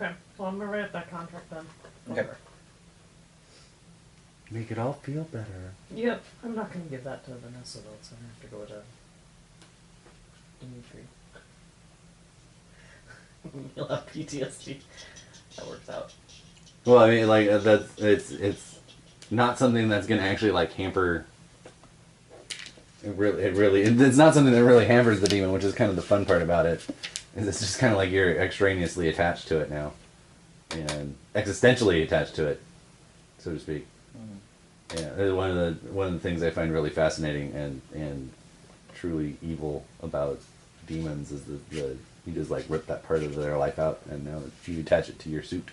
Okay. Well, I'm gonna write up that contract then. Okay. Make it all feel better. Yep. I'm not gonna give that to Vanessa though, so I have to go to Dimitri. You'll have PTSD. That works out. Well, I mean, like it's not something that's gonna actually like hamper. It's not something that really hampers the demon, which is kind of the fun part about it. Is it's just kind of like you're extraneously attached to it now, and existentially attached to it, so to speak. Mm-hmm. Yeah, one of the things I find really fascinating and truly evil about demons is the you just like rip that part of their life out, and now you attach it to your suit.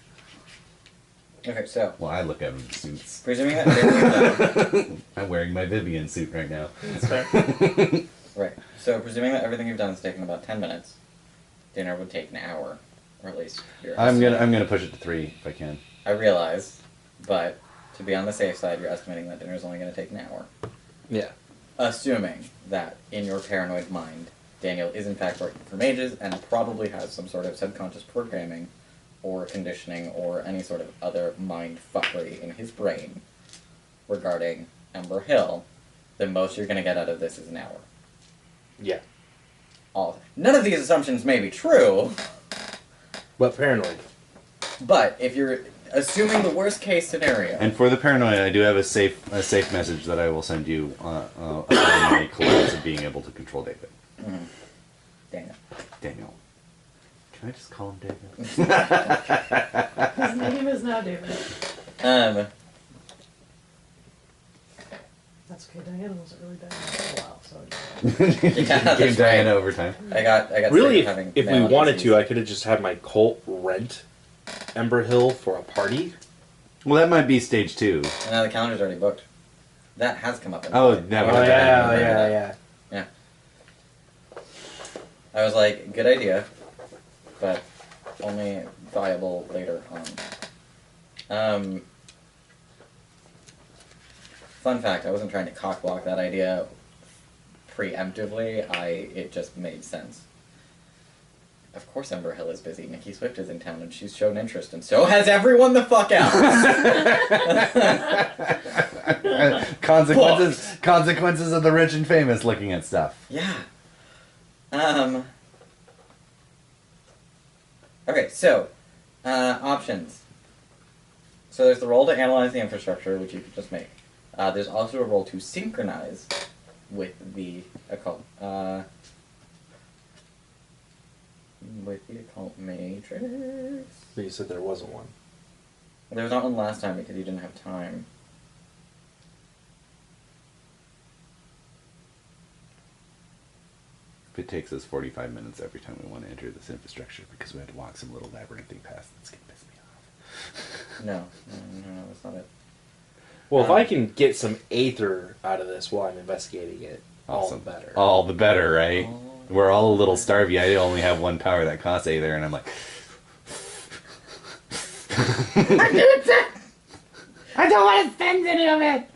Okay, so. Well, I look at them in suits. Presuming that I'm wearing my Vivian suit right now. That's fair. Right. So, presuming that everything you've done has taken about 10 minutes, dinner would take an hour, or at least. I'm gonna push it to 3 if I can. I realize, but to be on the safe side, you're estimating that dinner is only going to take an hour. Yeah. Assuming that in your paranoid mind, Daniel is in fact working for mages and probably has some sort of subconscious programming or conditioning or any sort of other mind fuckery in his brain regarding Ember Hill, the most you're going to get out of this is an hour. Yeah. None of these assumptions may be true. But paranoid. But if you're assuming the worst case scenario... And for the paranoia, I do have a safe message that I will send you upon my collapse of being able to control David. Mm-hmm. Daniel. Can I just call him David? His name is now David. That's okay. Diana wasn't really Diana for a while, so yeah, that's Gave Diana right. over time. I got Really, sick of having if we male wanted NPCs. to, I could have just had my cult rent Ember Hill for a party. Well, that might be stage 2. And now the calendar's already booked. That has come up in Oh, the play. never. Oh, yeah. Yeah. I was like, good idea, but only viable later on. Fun fact, I wasn't trying to cockblock that idea preemptively, it just made sense. Of course Ember Hill is busy, Nikki Swift is in town and she's shown interest, and so has everyone the fuck else! Consequences of the rich and famous looking at stuff. Yeah. Okay, so, options. So there's the roll to analyze the infrastructure, which you could just make. There's also a roll to synchronize with the occult, matrix. But you said there wasn't one. There was not one last time because you didn't have time. It takes us 45 minutes every time we want to enter this infrastructure because we had to walk some little labyrinthine path that's going to piss me off. No, that's not it. Well, if I can get some aether out of this while I'm investigating it, all the Awesome. better. All the better, right? We're all a little starvy. I only have one power that costs Aether, and I'm like... I don't want to spend any of it!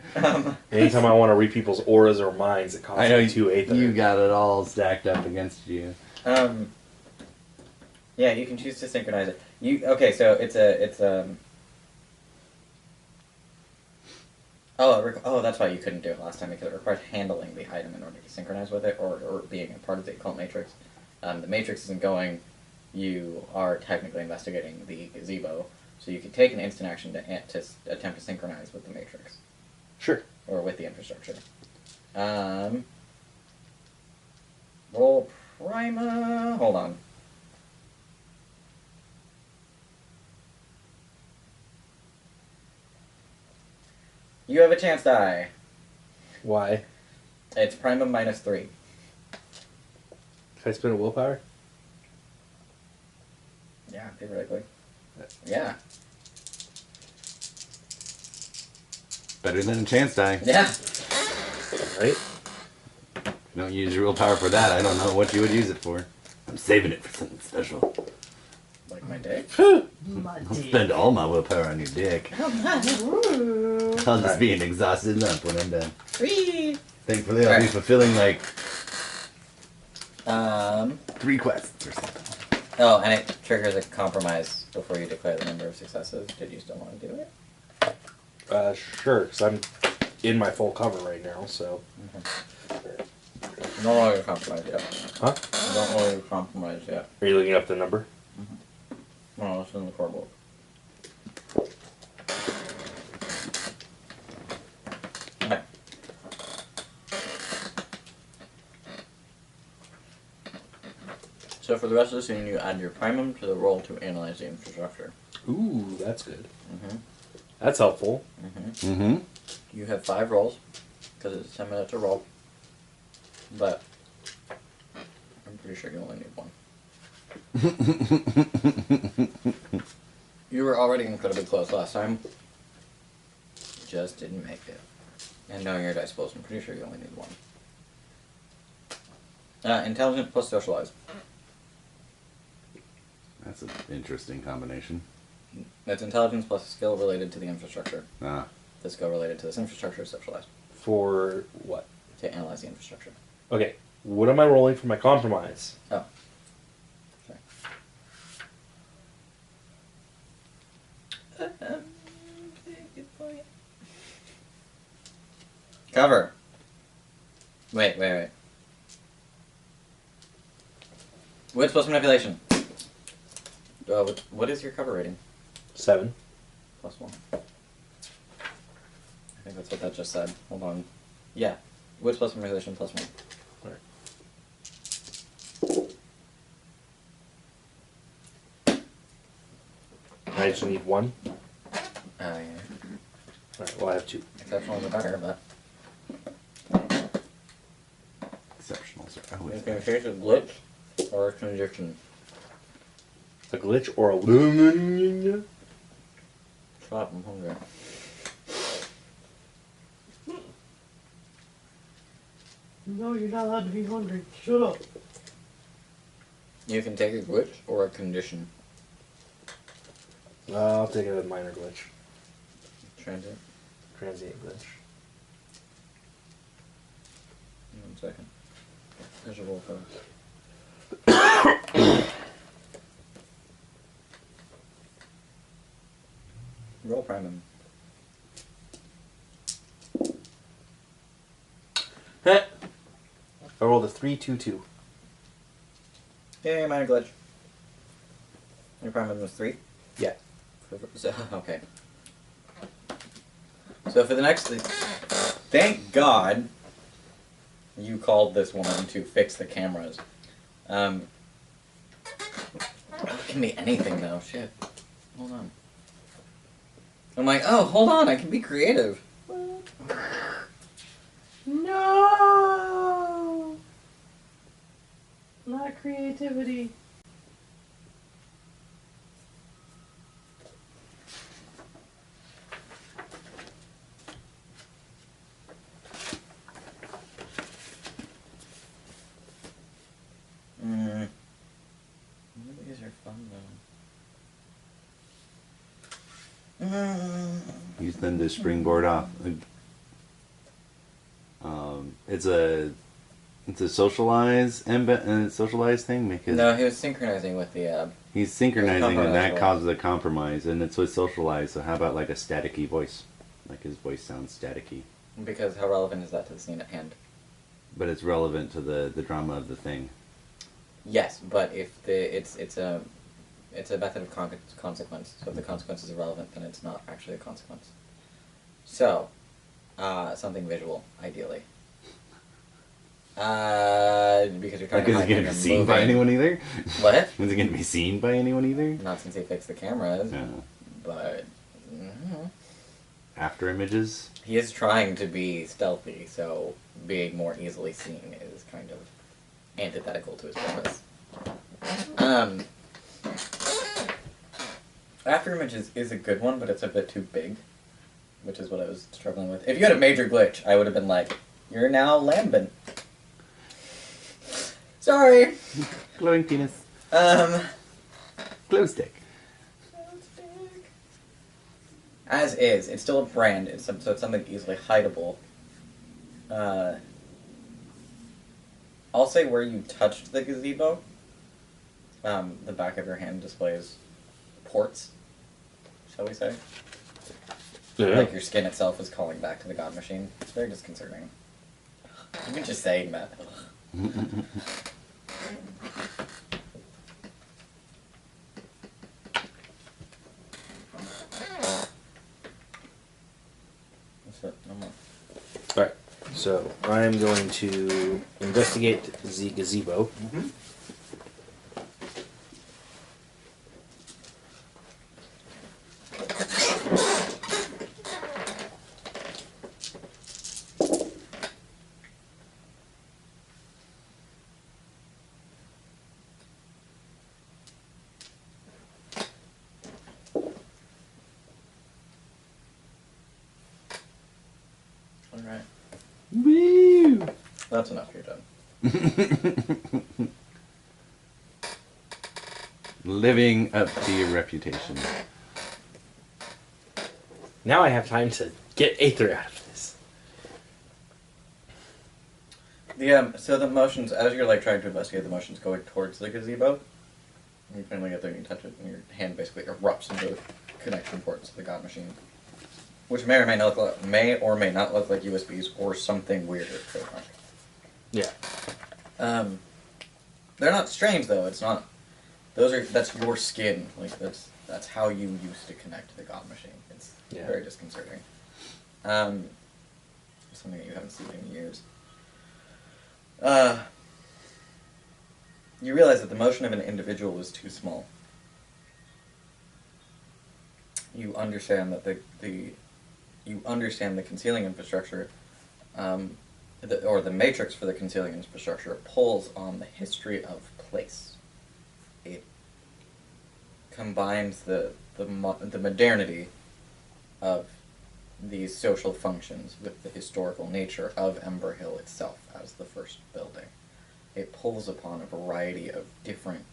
Anytime I want to read people's auras or minds, it costs I know me 2 aether. you got it all stacked up against you. Yeah, you can choose to synchronize it. Okay, so it's Oh, that's why you couldn't do it last time, because it requires handling the item in order to synchronize with it, or being a part of the occult matrix. The matrix isn't going, you are technically investigating the gazebo, so you could take an instant action to attempt to synchronize with the matrix. Sure. Or with the infrastructure. Roll Prima... Hold on. You have a chance die. Why? It's Prima -3. Can I spend a willpower? Yeah, theoretically. Yeah. Better than a chance die. Yeah. Right? If you don't use your willpower for that, I don't know what you would use it for. I'm saving it for something special. Like my dick. I'll spend all my willpower on your dick. I'll just be an exhausted lump when I'm done. Whee! Thankfully, I'll be fulfilling like 3 3 quests or something. Oh, and it triggers a compromise before you declare the number of successes. Did you still want to do it? Sure, because I'm in my full cover right now, so. No longer compromised yet. Huh? No longer compromised yet. Are you looking up the number? No, it's in the core book. Okay. So for the rest of the scene, you add your primum to the roll to analyze the infrastructure. Ooh, that's good. Mm-hmm. That's helpful. Mm-hmm. Mm-hmm. You have 5 rolls, because it's 10 minutes to roll. But I'm pretty sure you only need 1. You were already incredibly close last time. Just didn't make it. And knowing your dice pools, I'm pretty sure you only need 1. Intelligence plus socialize. That's an interesting combination. That's intelligence plus a skill related to the infrastructure. Ah. The skill related to this infrastructure is socialize. For what? To analyze the infrastructure. Okay, what am I rolling for my compromise? Oh. Sorry. Good point. Cover. Wait. Wits plus manipulation. What is your cover rating? 7. Plus 1. I think that's what that just said. Hold on. Yeah. Wits plus manipulation plus 1. Alright. I just need 1. Yeah. Alright, well I have 2. Exceptional is better, but Exceptional, sir. Oh, it's it's going to face a glitch or a condition. A glitch or a lumen? Shut up, I'm hungry. No, you're not allowed to be hungry. Shut up. You can take a glitch or a condition. I'll take a minor glitch. Transit. Transient glitch. 1 second. There's a roll for this. Roll primum. I rolled a 3-2-2. Yay, minor glitch. Your primum was 3? Yeah. So, okay. So for the next thing, thank God you called this woman to fix the cameras. It can be anything though, shit. Hold on. I'm like, oh, hold on, I can be creative. No! Not creativity. These are fun though. use them to springboard off. It's a socialize thing because No, he was synchronizing with the he's synchronizing and that Compromise. causes a compromise, and it's with socialize. So how about like a staticky voice? Like his voice sounds staticky, because how relevant is that to the scene at hand? but it's relevant to the drama of the thing. Yes, but if it's a method of consequence. So if the consequence is irrelevant, then it's not actually a consequence. So, something visual, ideally. Because you're trying Like, to is hide it going when to be you're seen by moving. anyone either? What? Is it going to be seen by anyone either? Not since he fixed the cameras, Yeah. but After images. he is trying to be stealthy, so being more easily seen is kind of antithetical to his purpose. After images is a good one, but it's a bit too big, which is what I was struggling with. If you had a major glitch, I would have been like, "You're now lambent." Sorry. Glowing penis. Glow stick. As is, it's still a brand. So it's something easily hideable. I'll say where you touched the gazebo. The back of your hand displays ports, shall we say? Yeah. Like your skin itself is calling back to the God Machine. It's very disconcerting. Even just saying that. That's it. No more. Alright, so I'm going to investigate the gazebo. Alright. Woo! That's enough. You're done. Living up to your reputation. Now I have time to get Aether out of this. So the motions, as you're like trying to investigate the motions going towards the gazebo, you finally get there and you touch it, and your hand basically erupts into connection ports to the God Machine, which may or may not look like USBs or something weirder. Trademark. Yeah. They're not strange though. It's not. That's your skin. Like that's how you used to connect to the God Machine. It's very disconcerting. Something that you haven't seen in years. You realize that the motion of an individual is too small. You understand that you understand the concealing infrastructure, or the matrix for the concealing infrastructure pulls on the history of place. It combines the modernity of these social functions with the historical nature of Ember Hill itself as the first building. It pulls upon a variety of different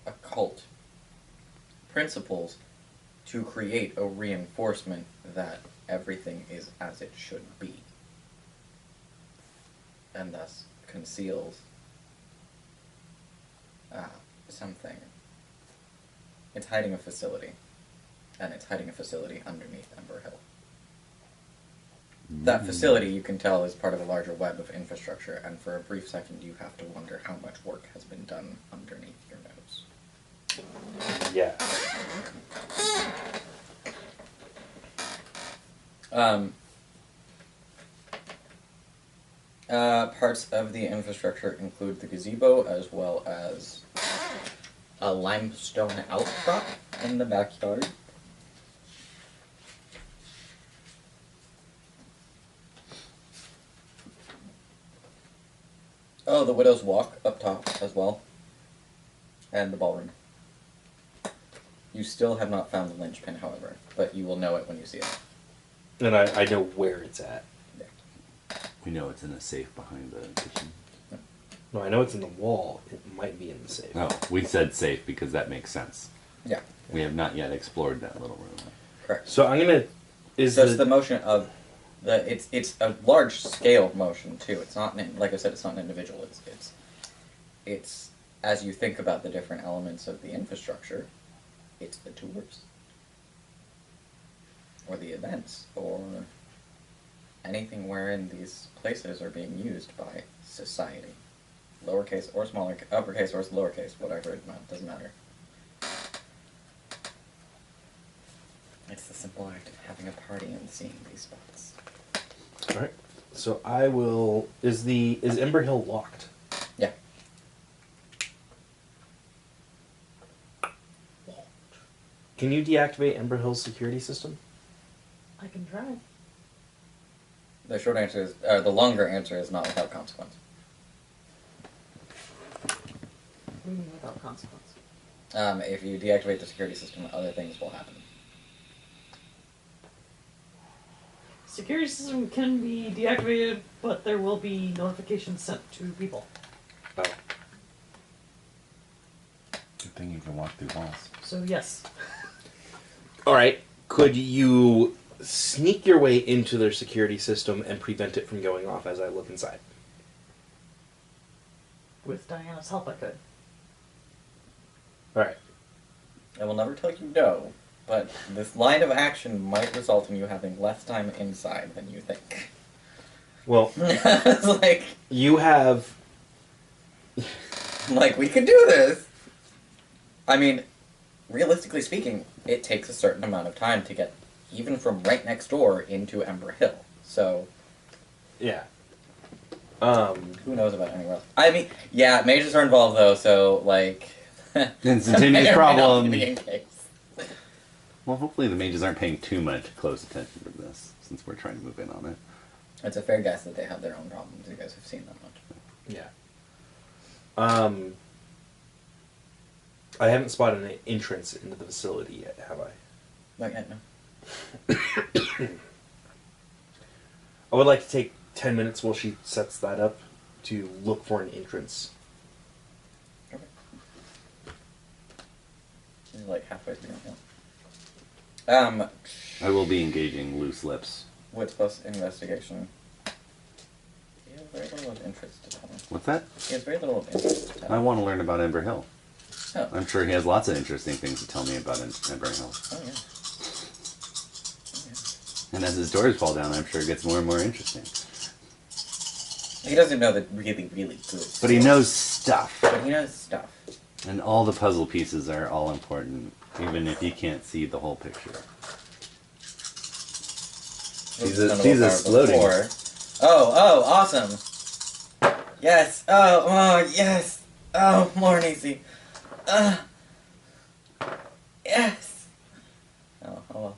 occult principles to create a reinforcement that everything is as it should be, and thus conceals something. It's hiding a facility, and it's hiding a facility underneath Ember Hill. That facility, you can tell, is part of a larger web of infrastructure, and for a brief second you have to wonder how much work has been done underneath your nose. Yeah. Parts of the infrastructure include the gazebo, as well as a limestone outcrop in the backyard. Oh, the Widow's Walk up top as well. And the ballroom. You still have not found the linchpin, however, but you will know it when you see it. And I know where it's at. We know it's in a safe behind the kitchen. No, I know it's in the wall. It might be in the safe. Oh, we said safe because that makes sense. Yeah. We have not yet explored that little room. Correct. So I'm gonna. It's the motion of it's a large scale motion too. It's not like I said. It's not an individual. It's as you think about the different elements of the infrastructure. It's the tours, or the events, or anything wherein these places are being used by society, lowercase or smaller, uppercase or lowercase, whatever. It doesn't matter. It's the simple act of having a party and seeing these spots. Alright. So I will. Is Ember Hill locked? Yeah. Can you deactivate Ember Hill's security system? I can try. The short answer is, the longer answer is not without consequence. Without consequence. If you deactivate the security system, other things will happen. Security system can be deactivated, but there will be notifications sent to people. Oh. Good thing you can walk through walls. So yes. Alright. Could you sneak your way into their security system and prevent it from going off as I look inside? With Diana's help, I could. Alright. I will never tell you no, but this line of action might result in you having less time inside than you think. Well, It's like, you have... we could do this. I mean, realistically speaking, it takes a certain amount of time to get even from right next door into Ember Hill. So, Yeah. who knows about anywhere else? I mean, yeah, mages are involved though, so, Instantaneous may or may not problem. be the case. Well, hopefully the mages aren't paying too much close attention to this, since we're trying to move in on it. It's a fair guess that they have their own problems. You guys have seen them much. Yeah. I haven't spotted an entrance into the facility yet, have I? Not yet, no. I would like to take 10 minutes while she sets that up to look for an entrance. Okay. You're halfway through now. I will be engaging loose lips. Wits plus investigation. He has very little of interest to tell me. What's that? He has very little of interest to tell I me. want to learn about Ember Hill. Oh. I'm sure he has lots of interesting things to tell me about Ember Hill. Oh, yeah. And as his doors fall down, I'm sure it gets more and more interesting. He doesn't know the really, really good But he stuff. knows stuff. But he knows stuff. And all the puzzle pieces are all important, even if you can't see the whole picture. He's exploding. Oh, awesome. Yes. Oh, yes. Oh, more easy. Yes. Oh, well.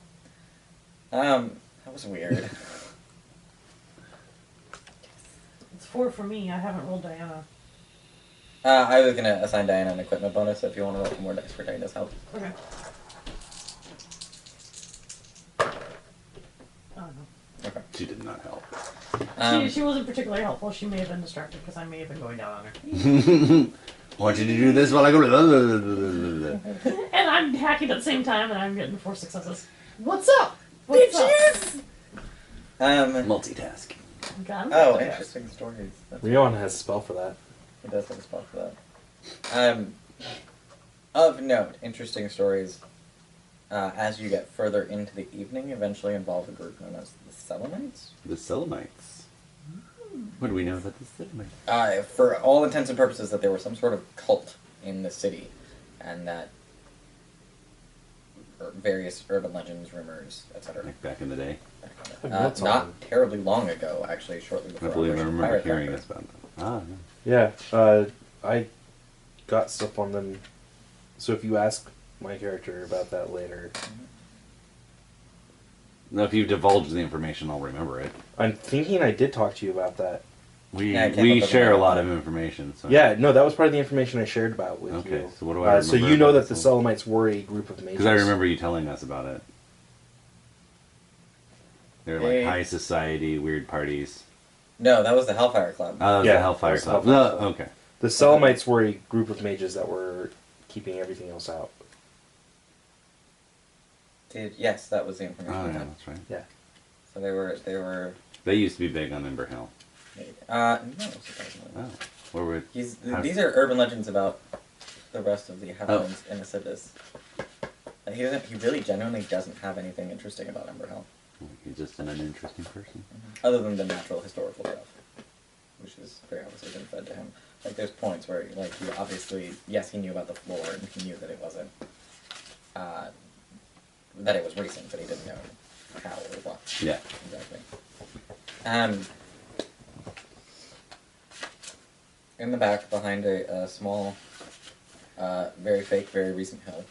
That was weird. It's 4 for me. I haven't rolled Diana. I was gonna assign Diana an equipment bonus, so if you want to roll 2 more dice for Diana's help. Okay. Oh no. Okay. She did not help. She wasn't particularly helpful. She may have been distracted because I may have been going down on her. Want you to do this while I go. And I'm hacking at the same time, and I'm getting 4 successes. What's up? What's Bitches! Multitasking. Got him? Oh, Okay. interesting stories. That's Rion has a spell for that. He does have a spot for that. Of note, interesting stories, as you get further into the evening, eventually involve a group known as the Selenites. The Selenites. What do we know about the Selenites? For all intents and purposes, that there was some sort of cult in the city, and that various urban legends, rumors, etc. Like back in the day? That's Not on. terribly long ago, actually, shortly I before believe I Operation remember hearing Firecracker. this about them. Ah, yeah. Yeah, I got stuff on them. So if you ask my character about that later, Now, if you divulge the information, I'll remember it. I'm thinking I did talk to you about that. We Yeah, I can't we remember share that. a lot of information. So. Yeah, no, that was part of the information I shared about with Okay, you. so what do I So remember you know about that the this Selenites were a group of mages. Because I remember you telling us about it. They're like Hey. high society, weird parties. No, that was the Hellfire Club. Oh, that was Yeah, the Hellfire that was the Club. Hellfire No, Club. okay. The Selenites were a group of mages that were keeping everything else out. Yes, that was the information. Oh, we yeah, had. that's right. Yeah. So they were. They used to be big on Ember Hill. No, surprisingly. Oh. Where were... How- These are urban legends about the rest of the heavens in Acidus. He really genuinely doesn't have anything interesting about Ember Hill, He's just an uninteresting person. other than the natural historical stuff, which is very obviously been fed to him. Like, there's points where, he obviously, yes, he knew about the floor, and he knew that it wasn't, that it was recent, but he didn't know how or what. Yeah. Exactly. In the back, behind a small, very fake, very recent hill.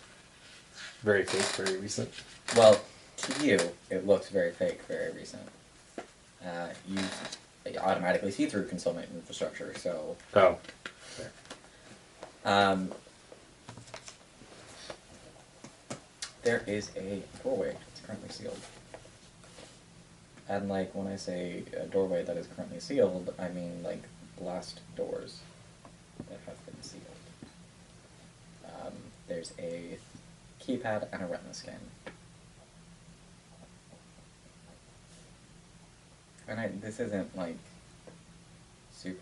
Very fake, very recent. Well, to you, it looks very fake, very recent. You automatically see through concealment infrastructure, so... Oh. There is a doorway that's currently sealed. And, when I say a doorway that is currently sealed, I mean, blast doors that have been sealed. There's a keypad and a retina scan. And this isn't, super